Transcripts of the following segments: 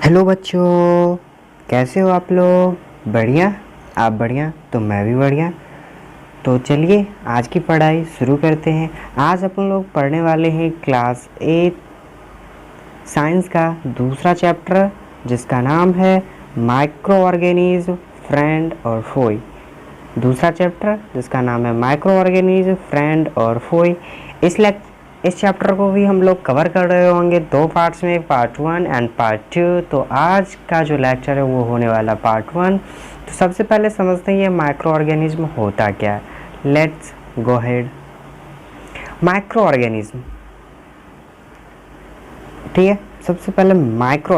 Hello बच्चों, कैसे हो आप लोग? बढ़िया। आप बढ़िया तो मैं भी बढ़िया। तो चलिए आज की पढ़ाई शुरू करते हैं। आज अपन लोग पढ़ने वाले हैं क्लास 8 साइंस का दूसरा चैप्टर, जिसका नाम है माइक्रो ऑर्गेनिज्म, फ्रेंड और फोई। दूसरा चैप्टर जिसका नाम है माइक्रो ऑर्गेनिज्म, फ्रेंड और फोई। इस चैप्टर को भी हम लोग कवर कर रहे होंगे दो पार्ट्स में, पार्ट 1 एंड पार्ट 2। तो आज का जो लेक्चर है वो होने वाला पार्ट 1। तो सबसे पहले समझते हैं ये माइक्रो ऑर्गेनिज्म होता क्या है। Let's go head. Micro organism, ठीक है। सबसे पहले माइक्रो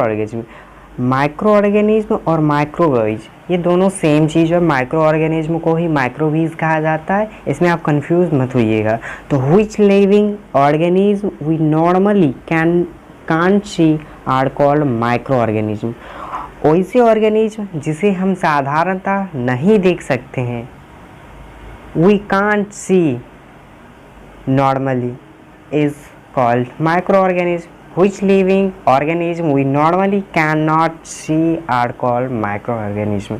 ऑर्गेनिज्म और माइक्रोवेज ये दोनों सेम चीज़ है। माइक्रो ऑर्गेनिज्म को ही माइक्रोवीज कहा जाता है, इसमें आप कंफ्यूज मत होइएगा। तो which living organism we normally can't see are called micro organism. वैसे ऑर्गेनिज्म जिसे हम साधारणतः नहीं देख सकते हैं, we can't see normally is called microorganism. Which living organism we normally cannot see are called microorganism.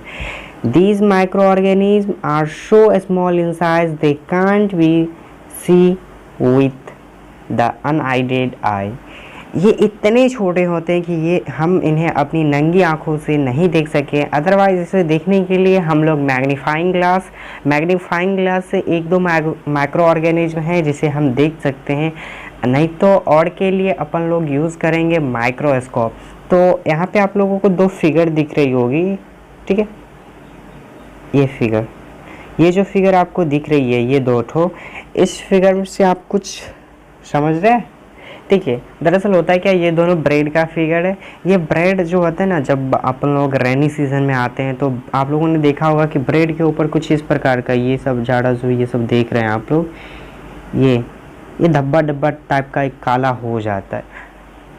These microorganisms are so small in size they can't be seen with the unaided eye. ये इतने छोटे होते हैं कि ये हम इन्हें अपनी नंगी आंखों से नहीं देख सके। अदरवाइज इसे देखने के लिए हम लोग मैग्नीफाइंग ग्लास से एक दो माइक्रो ऑर्गेनिज्म है जिसे हम देख सकते हैं, नहीं तो और के लिए अपन लोग यूज़ करेंगे माइक्रोस्कोप। तो यहाँ पे आप लोगों को दो फिगर दिख रही होगी, ठीक है। ये जो फिगर आपको दिख रही है, ये दो ठो, इस फिगर से आप कुछ समझ रहे हैं? ठीक है, दरअसल होता है क्या, ये दोनों ब्रेड का फिगर है। ये ब्रेड जो होता है ना, जब अपन लोग रेनी सीजन में आते हैं तो आप लोगों ने देखा होगा कि ब्रेड के ऊपर कुछ इस प्रकार का ये सब जाड़ा जो ये सब देख रहे हैं आप लोग, ये धब्बा डब्बा टाइप का एक काला हो जाता है।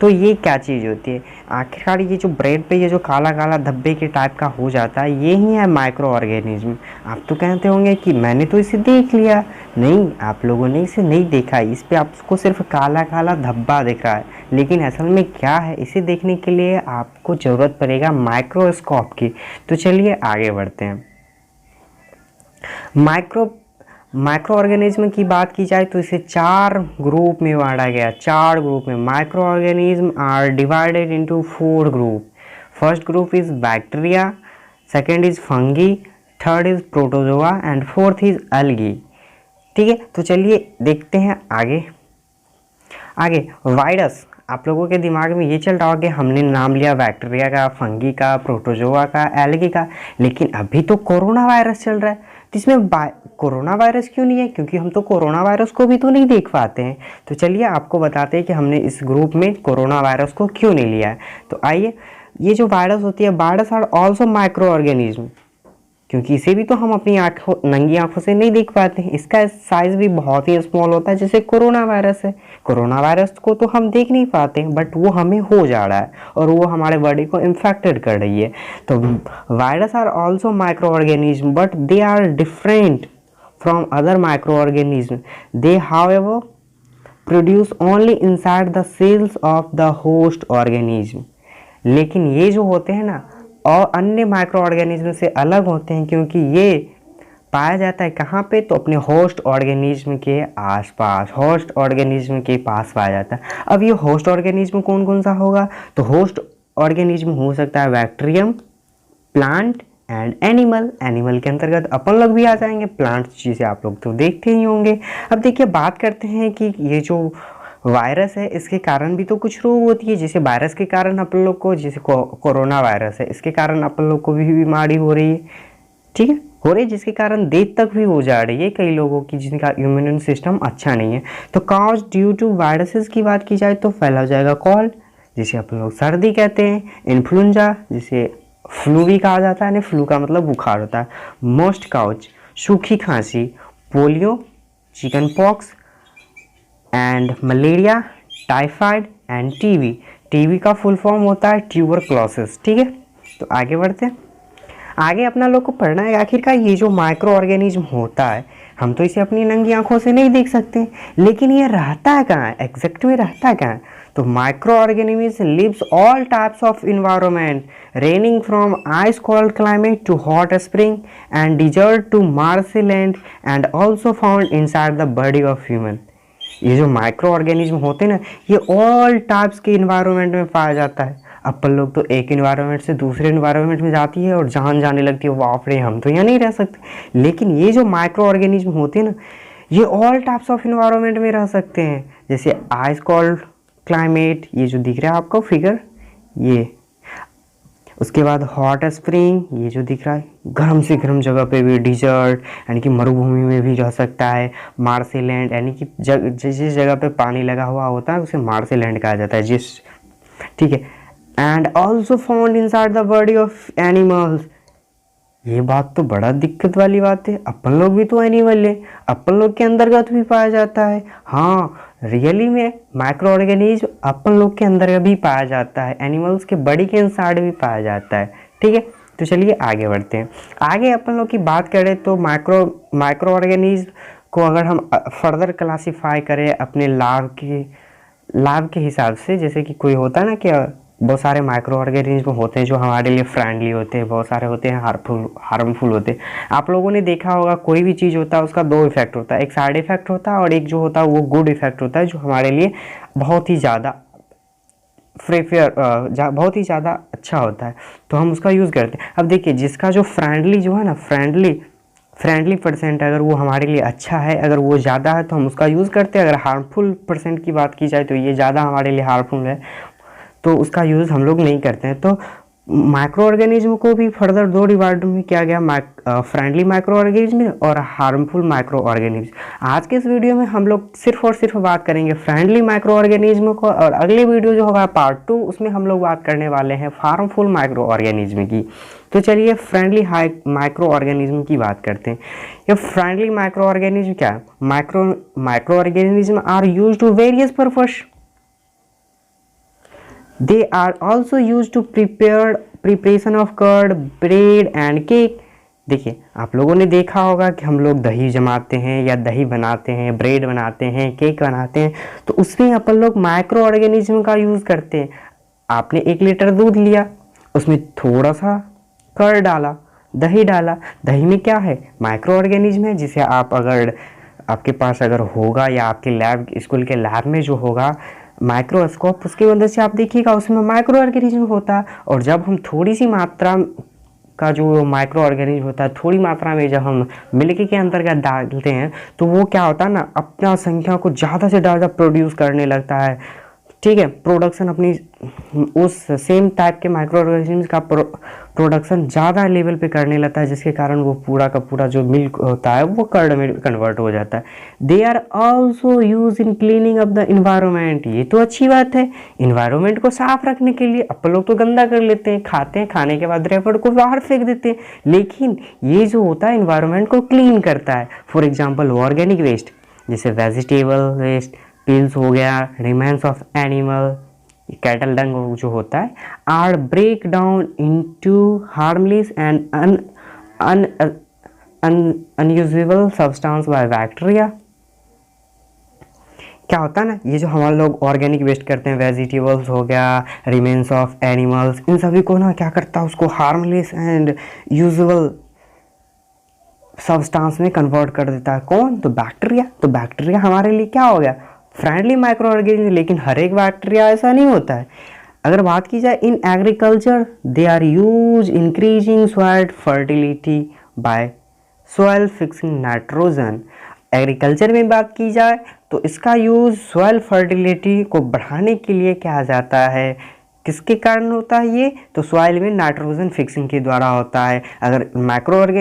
तो ये क्या चीज़ होती है? आखिरकार ये जो ब्रेड पे ये जो काला काला धब्बे के टाइप का हो जाता है, ये ही है माइक्रो ऑर्गेनिज्म। आप तो कहते होंगे कि मैंने तो इसे देख लिया। नहीं, आप लोगों ने इसे नहीं देखा। इस पे आपको सिर्फ काला काला धब्बा दिख रहा है, लेकिन असल में क्या है, इसे देखने के लिए आपको ज़रूरत पड़ेगा माइक्रोस्कोप की। तो चलिए आगे बढ़ते हैं। माइक्रो ऑर्गेनिज्म की बात की जाए तो इसे 4 ग्रुप में बांटा गया। 4 ग्रुप में micro organism are divided into 4 group. First group is bacteria, second is fungi, third is protozoa and fourth is algae. ठीक है, तो चलिए देखते हैं आगे। वायरस, आप लोगों के दिमाग में ये चल रहा होगा कि हमने नाम लिया बैक्टीरिया का, फंगी का, प्रोटोजोआ का, एल्गी का, लेकिन अभी तो कोरोना वायरस चल रहा है, तो इसमें कोरोना वायरस क्यों नहीं है? क्योंकि हम तो कोरोना वायरस को भी तो नहीं देख पाते हैं। तो चलिए आपको बताते हैं कि हमने इस ग्रुप में कोरोना वायरस को क्यों नहीं लिया है। तो आइए, ये जो वायरस होती है, virus are also micro organism, क्योंकि इसे भी तो हम अपनी नंगी आंखों से नहीं देख पाते हैं। इसका साइज भी बहुत ही स्मॉल होता है, जैसे कोरोना वायरस है। कोरोना वायरस को तो हम देख नहीं पाते हैं, बट वो हमें हो जा रहा है और वो हमारे बॉडी को इन्फेक्टेड कर रही है। तो virus are also micro organism but they are different from other micro organism. They however produce only inside the cells of the host organism. लेकिन ये जो होते हैं ना, और अन्य माइक्रो ऑर्गेनिज्म से अलग होते हैं, क्योंकि ये पाया जाता है कहाँ पे? तो अपने होस्ट ऑर्गेनिज्म के आसपास, होस्ट ऑर्गेनिज्म के पास पाया जाता है। अब ये होस्ट ऑर्गेनिज्म कौन कौन सा होगा? तो होस्ट ऑर्गेनिज्म हो सकता है bacterium, plant and animal. Animal के अंतर्गत अपन लोग भी आ जाएंगे, प्लांट चीज़ें आप लोग तो देखते ही होंगे। अब देखिए, बात करते हैं कि ये जो वायरस है, इसके कारण भी तो कुछ रोग होती है। जैसे वायरस के कारण अपन लोग को, जैसे कोरोना वायरस है, इसके कारण अपन लोग को भी बीमारी हो रही है, ठीक है, हो रही है, जिसके कारण डेथ तक भी हो जा रही है कई लोगों की, जिनका इम्यून सिस्टम अच्छा नहीं है। तो कॉज ड्यू टू वायरसेस की बात की जाए तो फैला जाएगा कॉल्ड, जिसे अपन लोग सर्दी कहते हैं, इन्फ्लुएंजा, जिसे फ्लू भी कहा जाता है, फ्लू का मतलब बुखार होता है, मोस्ट काउच, सूखी खांसी, polio, chicken pox and malaria, typhoid end TB. TB का फुल फॉर्म होता है ट्यूबरक्लोसिस। ठीक है, तो आगे बढ़ते हैं। आगे अपना लोग को पढ़ना है आखिरकार ये जो माइक्रो ऑर्गेनिज्म होता है, हम तो इसे अपनी नंगी आंखों से नहीं देख सकते, लेकिन ये रहता है कहाँ, एग्जैक्ट में रहता है कहाँ? तो microorganism lives all types of environment, ranging from ice cold climate to hot spring and desert to marshy land and also found inside the body of human. ये जो माइक्रो ऑर्गेनिज्म होते हैं ना, ये ऑल टाइप्स के environment में पाया जाता है। अपन लोग तो एक इन्वायरमेंट से दूसरे इन्वायरमेंट में जाती है और जान जाने लगती है, बाप रे हम तो यहाँ नहीं रह सकते। लेकिन ये जो माइक्रो ऑर्गेनिज्म होते हैं ना, ये ऑल टाइप्स ऑफ इन्वायरमेंट में रह सकते हैं। जैसे आइस कोल्ड क्लाइमेट, ये जो दिख रहा है आपको फिगर, ये। उसके बाद हॉट स्प्रिंग, ये जो दिख रहा है, गर्म से गर्म जगह पे भी, डिजर्ट यानी कि मरुभूमि में भी रह सकता है। मार्सी लैंड यानी कि जिस जगह पे पानी लगा हुआ होता है उसे मार्सी लैंड कहा जाता है, जिस, ठीक है। And also found inside the body of animals. ये बात तो बड़ा दिक्कत वाली बात है, अपन लोग भी तो एनिमल है, अपन लोग के अंतर्गत भी पाया जाता है। हाँ, रियली में माइक्रो ऑर्गेनिज्म अपन लोग के अंदर भी पाया जाता है, एनिमल्स के बॉडी के इंसाइड भी पाया जाता है, ठीक है। तो चलिए आगे बढ़ते हैं। आगे अपन लोग की बात करें तो माइक्रो ऑर्गेनिज्म को अगर हम फर्दर क्लासीफाई करें अपने लाभ के हिसाब से, जैसे कि कोई होता है ना कि बहुत सारे माइक्रो ऑर्गेनिज्म होते हैं जो हमारे लिए फ्रेंडली होते हैं, बहुत सारे होते हैं हार्मफुल होते हैं। आप लोगों ने देखा होगा कोई भी चीज़ होता है उसका दो इफेक्ट होता है, एक साइड इफेक्ट होता है और एक जो होता है वो गुड इफेक्ट होता है, जो हमारे लिए बहुत ही ज़्यादा बहुत ही ज़्यादा अच्छा होता है, तो हम उसका यूज़ करते हैं। अब देखिए, जिसका जो फ्रेंडली जो है ना, फ्रेंडली परसेंट अगर वो हमारे लिए अच्छा है, अगर वो ज़्यादा है तो हम उसका यूज़ करते हैं। अगर हार्मफुल परसेंट की बात की जाए तो ये ज़्यादा हमारे लिए हार्मफुल है, तो उसका यूज़ हम लोग नहीं करते हैं। तो माइक्रो ऑर्गेनिज्म को भी फर्दर दो डिवाइड में किया गया, फ्रेंडली माइक्रो ऑर्गेनिज्म और हार्मफुल माइक्रो ऑर्गेनिज्म। आज के इस वीडियो में हम लोग सिर्फ और सिर्फ बात करेंगे फ्रेंडली माइक्रो ऑर्गेनिज्म को, और अगले वीडियो जो होगा पार्ट 2, उसमें हम लोग बात करने वाले हैं हार्मफुल माइक्रो ऑर्गेनिज्म की। तो चलिए फ्रेंडली माइक्रो ऑर्गेनिज्म की बात करते हैं। ये फ्रेंडली माइक्रो ऑर्गेनिज्म क्या है? Micro organism are used to various purpose. They are also used to preparation of curd, bread and cake। देखिए, आप लोगों ने देखा होगा कि हम लोग दही जमाते हैं या दही बनाते हैं, ब्रेड बनाते हैं, केक बनाते हैं, तो उसमें अपन लोग माइक्रो ऑर्गेनिज्म का यूज़ करते हैं। आपने 1 लीटर दूध लिया, उसमें थोड़ा सा कर्ड डाला, दही डाला, दही में क्या है? माइक्रो ऑर्गेनिज्म है, जिसे आप अगर आपके पास अगर होगा या आपके स्कूल के लैब में जो होगा माइक्रोस्कोप, उसकी मदद से आप देखिएगा उसमें माइक्रो ऑर्गेनिज्म होता है। और जब हम थोड़ी सी मात्रा का जो माइक्रो ऑर्गेनिज्म होता है, थोड़ी मात्रा में जब हम मिल्क के अंतर्गत डालते हैं, तो वो क्या होता है ना, अपना संख्या को ज़्यादा से ज़्यादा प्रोड्यूस करने लगता है, ठीक है। प्रोडक्शन अपनी उस सेम टाइप के माइक्रो ऑर्गेनिज्म का प्रोडक्शन ज़्यादा लेवल पे करने लगता है, जिसके कारण वो पूरा का पूरा जो मिल्क होता है वो कर्ड में कन्वर्ट हो जाता है। They are also use in cleaning of the environment. ये तो अच्छी बात है, इन्वायरमेंट को साफ रखने के लिए। अपन लोग तो गंदा कर लेते हैं, खाते हैं, खाने के बाद रेपड़ को बाहर फेंक देते हैं, लेकिन ये जो होता है इन्वायरमेंट को क्लीन करता है। फॉर एग्जाम्पल ऑर्गेनिक वेस्ट, जैसे वेजिटेबल वेस्ट, पिल्स हो गया, remains of animal, cattle dung जो होता है, are break down into harmless and unusable substance by bacteria. क्या होता है ना, ये जो हमारे लोग ऑर्गेनिक वेस्ट करते हैं, वेजिटेबल्स हो गया, रिमेन्स ऑफ एनिमल्स, इन सभी को ना क्या करता है, उसको हार्मलेस एंड यूजेबल सब्सटेंस में कन्वर्ट कर देता है। कौन? तो बैक्टीरिया। तो बैक्टीरिया हमारे लिए क्या हो गया? Friendly micro organism. लेकिन हर एक बैक्टीरिया ऐसा नहीं होता है। अगर बात की जाए in agriculture, they are use increasing soil fertility by soil fixing nitrogen. Agriculture में बात की जाए तो इसका यूज़ सॉइल फर्टिलिटी को बढ़ाने के लिए किया जाता है। किसके कारण होता है ये? तो सॉइल में नाइट्रोजन फिक्सिंग के द्वारा होता है। अगर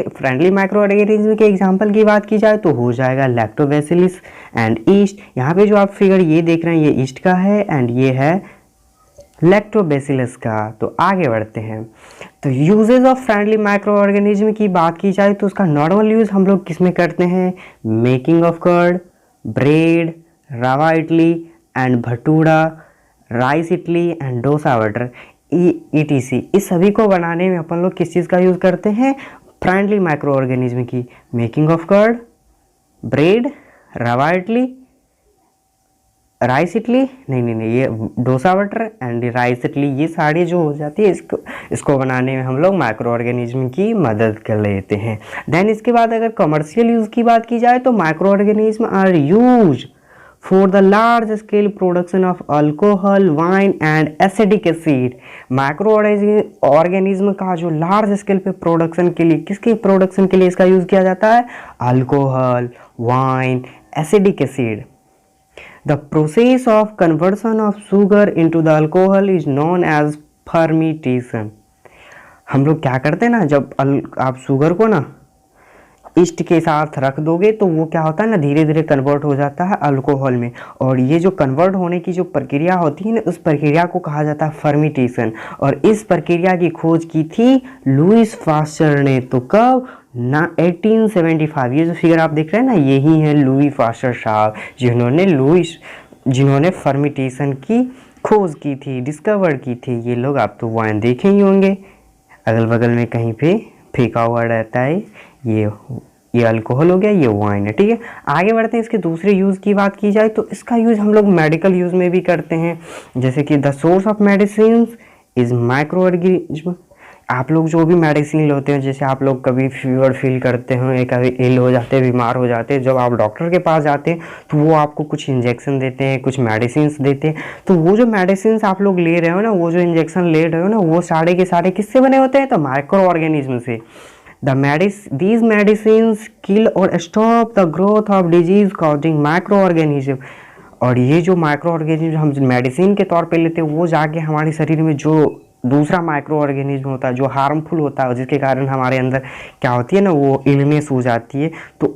फ्रेंडली माइक्रो ऑर्गेनिज्म के एग्जांपल की बात की जाए तो हो जाएगा लैक्टोबैसिलस एंड ईस्ट। यहाँ पे जो आप फिगर ये देख रहे हैं ये ईस्ट का है एंड ये है लैक्टोबैसिलस का। तो आगे बढ़ते हैं। तो uses of friendly microorganism की बात की जाए तो उसका नॉर्मल यूज़ हम लोग किस में करते हैं? मेकिंग ऑफ कर्ड, ब्रेड, रवा idli and bhatura, rice idli and dosa butter, ETC। इस सभी को बनाने में अपन लोग किस चीज़ का यूज़ करते हैं? फ्रेंडली माइक्रो ऑर्गेनिज्म की। मेकिंग ऑफ कर्ड, ब्रेड, रवा इडली, राइस इडली, नहीं ये dosa butter and rice idli, ये सारी जो हो जाती है इसको बनाने में हम लोग माइक्रो ऑर्गेनिज्म की मदद कर लेते हैं। देन इसके बाद अगर कमर्शियल यूज़ की बात की जाए तो micro organism are use for the large scale production of alcohol, wine and acidic acid. Microorganism का जो लार्ज स्केल पे प्रोडक्शन के लिए, किसके प्रोडक्शन के लिए इसका यूज़ किया जाता है? Alcohol, wine, acidic acid. The process of conversion of sugar into the alcohol is known as fermentation। हम लोग क्या करते हैं ना, जब आप शुगर को ना ईस्ट के साथ रख दोगे तो वो क्या होता है ना, धीरे धीरे कन्वर्ट हो जाता है अल्कोहल में। और ये जो कन्वर्ट होने की जो प्रक्रिया होती है ना, उस प्रक्रिया को कहा जाता है फर्मेंटेशन। और इस प्रक्रिया की खोज की थी लुईस पास्चर ने। तो कब? ना 1875। ये जो फिगर आप देख रहे हैं ना, यही है लुई पास्चर साहब, जिन्होंने फर्मेंटेशन की खोज की थी, डिस्कवर की थी। ये लोग आप तो वाइन देखे ही होंगे, अगल बगल में कहीं पे फेंका हुआ रहता है। ये अल्कोहल हो गया, ये वाइन है, ठीक है। आगे बढ़ते हैं। इसके दूसरे यूज़ की बात की जाए तो इसका यूज़ हम लोग मेडिकल यूज़ में भी करते हैं, जैसे कि the source of medicine is micro organism. आप लोग जो भी मेडिसिन लेते हैं, जैसे आप लोग कभी फीवर फील करते हो या कभी इल हो जाते हैं, बीमार हो जाते हैं, जब आप डॉक्टर के पास जाते हैं तो वो आपको कुछ इंजेक्शन देते हैं, कुछ मेडिसिन देते हैं। तो वो जो मेडिसिन आप लोग ले रहे हो ना, वो जो इंजेक्शन ले रहे हो ना, वो सारे के सारे किससे बने होते हैं? तो माइक्रो ऑर्गेनिज्म से। These medicines kill or stop the growth of disease causing microorganism। और ये जो माइक्रो ऑर्गेनिज्म हम मेडिसिन के तौर पे लेते हैं, वो जाके हमारे शरीर में जो दूसरा माइक्रो ऑर्गेनिज्म होता है जो हार्मफुल होता है, जिसके कारण हमारे अंदर क्या होती है ना, वो इलनेस हो जाती है। तो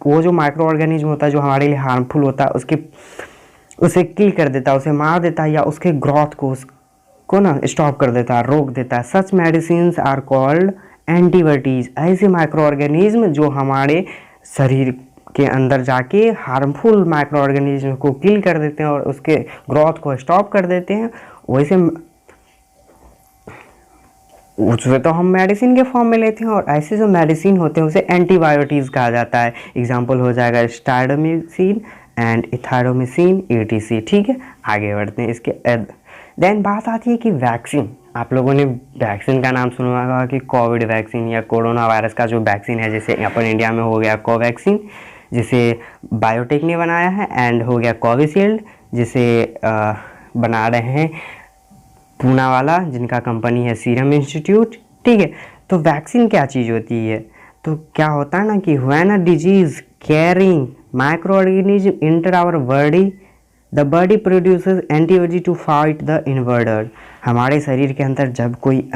वो जो माइक्रो ऑर्गेनिज्म होता है जो हमारे लिए हार्मफुल होता है, उसे किल कर देता है, उसे मार देता है, या उसके ग्रोथ को ना स्टॉप कर देता है, रोक देता है। सच मेडिसिन आर कॉल्ड एंटीबॉडीज। ऐसे माइक्रो ऑर्गेनिज्म जो हमारे शरीर के अंदर जाके हार्मफुल माइक्रो ऑर्गेनिज्म को किल कर देते हैं और उसके ग्रोथ को स्टॉप कर देते हैं, वैसे उसे तो हम मेडिसिन के फॉर्म में लेते हैं। और ऐसे जो मेडिसिन होते हैं उसे एंटीबायोटिक्स कहा जाता है। एग्जांपल हो जाएगा स्टाइडोमिसिन एंड इथाइरोमिसिन ETC, ठीक है। आगे बढ़ते हैं। इसके देन बात आती है कि वैक्सीन। आप लोगों ने वैक्सीन का नाम सुना होगा कि कोविड वैक्सीन या कोरोना वायरस का जो वैक्सीन है, जैसे अपन इंडिया में हो गया कोवैक्सीन, जिसे बायोटेक ने बनाया है, एंड हो गया कोविशील्ड, जिसे बना रहे हैं पूना वाला, जिनका कंपनी है सीरम इंस्टीट्यूट, ठीक है। तो वैक्सीन क्या चीज़ होती है? तो क्या होता है ना कि when a disease carrying microorganism enter our body, the body produces antibody to fight the invader. हमारे शरीर के अंदर जब कोई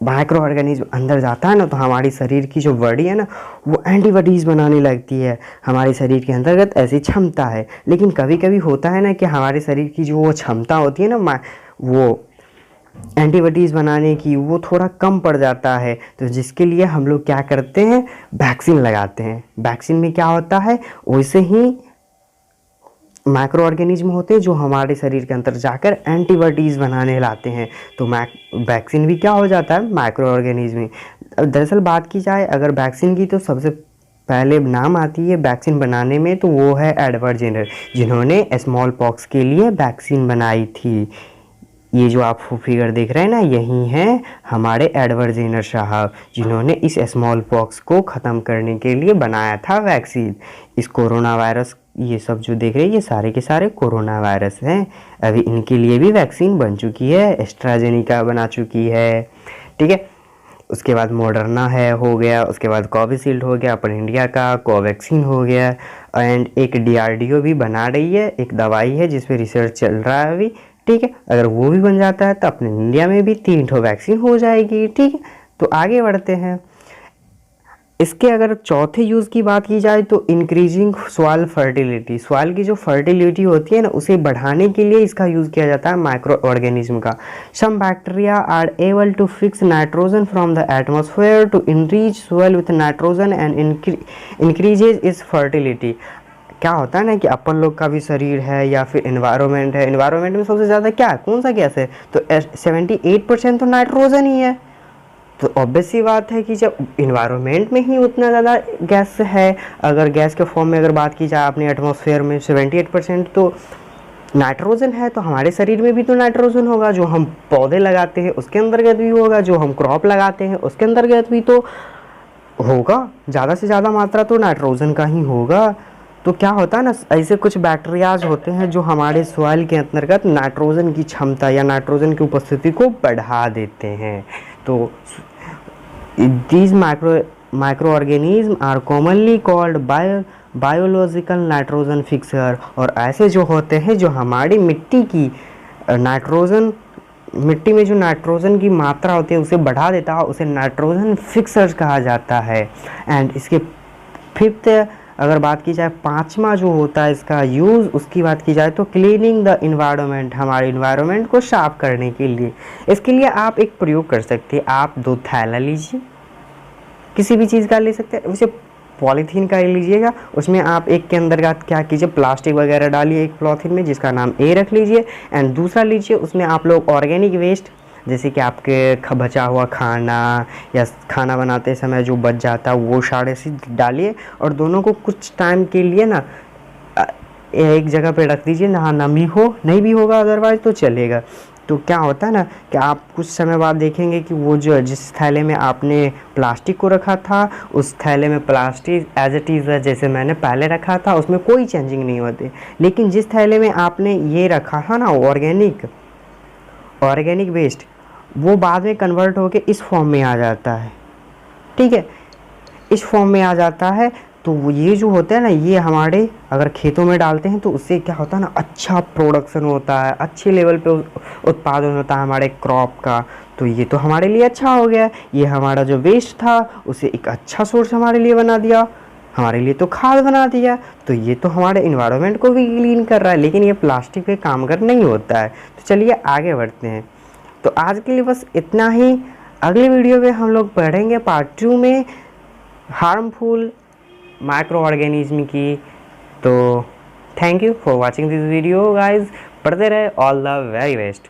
माइक्रो ऑर्गेनिज्म अंदर जाता है ना, तो हमारी शरीर की जो बॉडी है ना, वो एंटीबॉडीज़ बनाने लगती है। हमारे शरीर के अंतर्गत ऐसी क्षमता है। लेकिन कभी कभी होता है ना कि हमारे शरीर की जो वो क्षमता होती है ना, वो एंटीबॉडीज़ बनाने की, वो थोड़ा कम पड़ जाता है। तो जिसके लिए हम लोग क्या करते हैं? वैक्सीन लगाते हैं। वैक्सीन में क्या होता है? वैसे ही माइक्रो ऑर्गेनिज्म होते हैं जो हमारे शरीर के अंदर जाकर एंटीबॉडीज़ बनाने लाते हैं। तो वैक्सीन भी क्या हो जाता है? Micro organism. दरअसल बात की जाए अगर वैक्सीन की, तो सबसे पहले नाम आती है वैक्सीन बनाने में, तो वो है एडवर्ड जेनर, जिन्होंने स्मॉल पॉक्स के लिए वैक्सीन बनाई थी। ये जो आप फिगर देख रहे हैं ना, यही हैं हमारे एडवर्ड जेनर साहब, जिन्होंने इस स्मॉल पॉक्स को ख़त्म करने के लिए बनाया था वैक्सीन। इस कोरोना वायरस, ये सब जो देख रहे हैं, ये सारे के सारे कोरोना वायरस हैं। अभी इनके लिए भी वैक्सीन बन चुकी है, एस्ट्राजेनिका बना चुकी है, ठीक है। उसके बाद मॉडर्ना हो गया, उसके बाद कोविशील्ड हो गया अपन इंडिया का, कोवैक्सीन हो गया, एंड एक DRDO भी बना रही है, एक दवाई है जिस पे रिसर्च चल रहा है अभी, ठीक है। अगर वो भी बन जाता है तो अपने इंडिया में भी 3 वैक्सीन हो जाएगी, ठीक है। तो आगे बढ़ते हैं। इसके अगर चौथे यूज़ की बात की जाए तो इंक्रीजिंग सॉइल फर्टिलिटी। सॉइल की जो फर्टिलिटी होती है ना, उसे बढ़ाने के लिए इसका यूज़ किया जाता है माइक्रो ऑर्गेनिज्म का। Some bacteria are able to fix nitrogen from the atmosphere to enrich soil with nitrogen and increases its fertility. क्या होता है ना कि अपन लोग का भी शरीर है या फिर एनवायरनमेंट है, एनवायरनमेंट में सबसे ज़्यादा क्या है, कौन सा गैस है? तो 78% तो नाइट्रोजन ही है। तो ऑब्वियस सी बात है कि जब इन्वायरमेंट में ही उतना ज़्यादा गैस है, अगर गैस के फॉर्म में अगर बात की जाए अपने एटमॉस्फेयर में 78% तो नाइट्रोजन है, तो हमारे शरीर में भी तो नाइट्रोजन होगा। जो हम पौधे लगाते हैं उसके अंतर्गत भी होगा, जो हम क्रॉप लगाते हैं उसके अंतर्गत भी तो होगा। ज़्यादा से ज़्यादा मात्रा तो नाइट्रोजन का ही होगा। तो क्या होता है ना, ऐसे कुछ बैक्टीरियाज होते हैं जो हमारे सॉइल के अंतर्गत नाइट्रोजन की क्षमता या नाइट्रोजन की उपस्थिति को बढ़ा देते हैं। तो these microorganisms are commonly called biological nitrogen fixer. और ऐसे जो होते हैं जो हमारी मिट्टी की नाइट्रोजन, मिट्टी में जो नाइट्रोजन की मात्रा होती है उसे बढ़ा देता है, उसे नाइट्रोजन फिक्सर्स कहा जाता है। एंड इसके फिफ्थ अगर बात की जाए, पांचवा जो होता है इसका यूज़, उसकी बात की जाए तो क्लीनिंग द इन्वायरमेंट, हमारे इन्वायरमेंट को साफ करने के लिए। इसके लिए आप एक प्रयोग कर सकते हैं, आप 2 थैला लीजिए, किसी भी चीज़ का ले सकते हैं, उसे पॉलीथीन का लीजिएगा, उसमें आप एक के अंदर क्या कीजिए, प्लास्टिक वगैरह डालिए एक पॉलीथीन में जिसका नाम ए रख लीजिए। एंड दूसरा लीजिए, उसमें आप लोग ऑर्गेनिक वेस्ट, जैसे कि आपके बचा हुआ खाना या खाना बनाते समय जो बच जाता है वो सारे से डालिए, और दोनों को कुछ टाइम के लिए ना एक जगह पे रख दीजिए, ना नमी हो, नहीं भी होगा अदरवाइज तो चलेगा। तो क्या होता है ना कि आप कुछ समय बाद देखेंगे कि वो जो जिस थैले में आपने प्लास्टिक को रखा था उस थैले में प्लास्टिक एज इट इज़ जैसे मैंने पहले रखा था, उसमें कोई चेंजिंग नहीं होती। लेकिन जिस थैले में आपने ये रखा था ना ऑर्गेनिक वेस्ट, वो बाद में कन्वर्ट होके इस फॉर्म में आ जाता है। ठीक है, इस फॉर्म में आ जाता है। तो ये जो होता है ना, ये हमारे अगर खेतों में डालते हैं तो उससे क्या होता है ना, अच्छा प्रोडक्शन होता है, अच्छे लेवल पे उत्पादन होता है हमारे क्रॉप का। तो ये तो हमारे लिए अच्छा हो गया। ये हमारा जो वेस्ट था उसे एक अच्छा सोर्स हमारे लिए बना दिया, हमारे लिए तो खाद बना दिया। तो ये तो हमारे इन्वायरमेंट को भी क्लीन कर रहा है। लेकिन ये प्लास्टिक पे कामगार नहीं होता है। तो चलिए आगे बढ़ते हैं। तो आज के लिए बस इतना ही। अगले वीडियो में हम लोग पढ़ेंगे पार्ट 2 में हार्मफुल माइक्रो ऑर्गेनिज्म की। तो thank you for watching this video guys. पढ़ते रहे। All the very best.